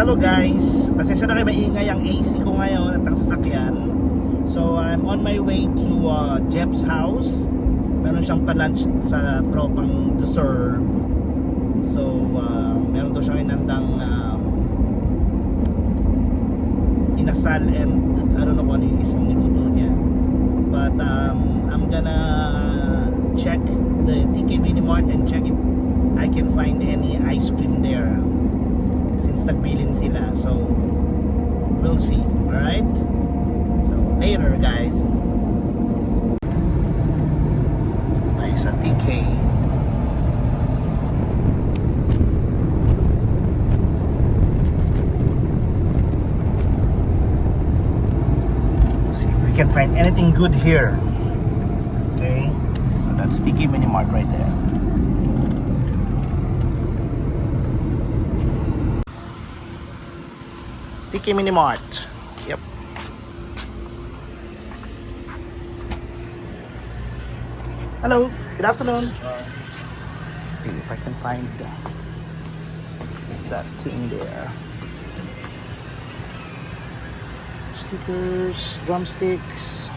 hello guys. Pasensya na kayo, maingay ang AC ko ngayon at ang sasakyan. So I'm on my way to Jeff's house. Meron siyang pa-lunch sa tropang dessert. So meron daw siyang inandang inasal and I don't know kung ano yung isang niluto niya. But I'm gonna check the TK Mini Mart and check if I can find any ice cream there since nagbilin sila. So we'll see. Alright? So later guys. Tayo sa TK. See if we can find anything good here. Okay? So that's TK Mini Mart right there. TK Mini Mart. Yep. Hello. Good afternoon. Let's see if I can find that thing there. Stickers, drumsticks.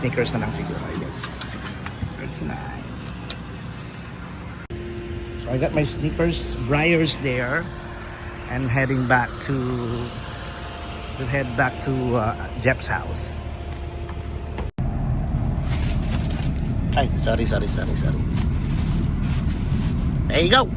Sneakers na lang siguro, I guess. $6.39. I got my sneakers, Briars there, and heading back to, we'll head back to Jeff's house. Ay, sorry. There you go.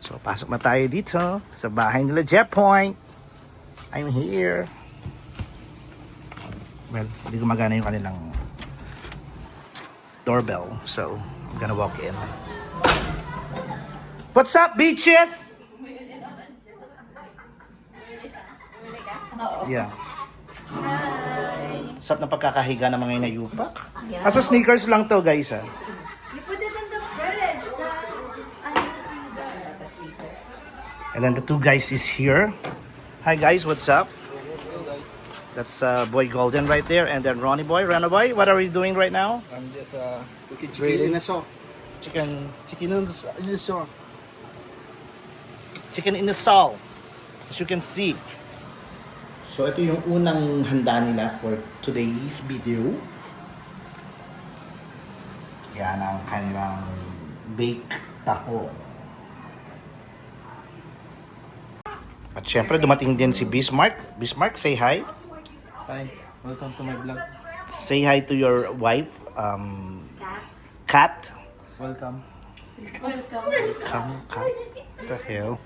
So, pasok na tayo dito sa bahay nila Jeff Point. I'm here. Well, hindi gumagana yung kanilang doorbell. So, I'm gonna walk in. What's up, bitches? Yeah. Sarap na pagkakahiga ng mga inayupak. Kaso sneakers lang to, guys, ha. You put it in the fridge. And then the two guys is here. Hi guys, what's up? That's Boy Golden right there, and then Ronnie Boy. What are we doing right now? I'm just cooking chicken in the sauce. Chicken In the sauce. Chicken in the salt, as you can see. So ito yung unang handa nila for today's video. Yan ang kanilang baked taho. At syempre dumating din si Bismarck. Bismarck, say hi. Hi, welcome to my vlog. Say hi to your wife, Kat. Welcome. Kat. What the hell?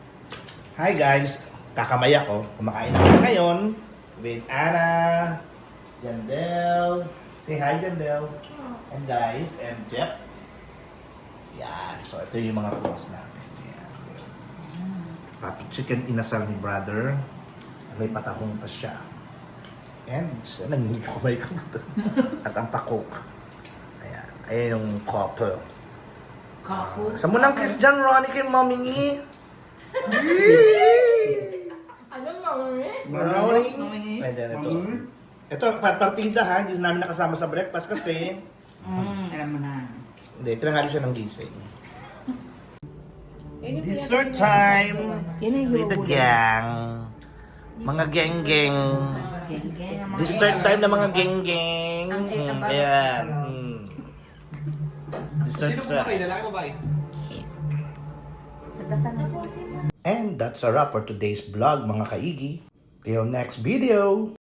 Hi guys, kakamay ako. Kumakain ako ngayon with Anna, Jandel. Say hi Jandel. And guys, and Jeff. Yan, so ito yung mga foods namin. Yan. Papi chicken inasal ni brother. May patahong pa siya. And nangigumay ko dito. At ang pakok. Ayan. Ayan yung couple. Sa munang kiss dyan, Ronnie, kay mommy ni. Ano mami? Ronnie. And then ito. Ito, partida ha. Hindi namin nakasama sa breakfast kasi. Alam mo na. Hindi, tinanghali siya ng gising. Dessert time with the gang. Mga geng-geng. Dessert time na mga geng-geng. Ayan. Dessert time. Lalaki mo ba? And that's a wrap for today's vlog mga kaigi. Till next video.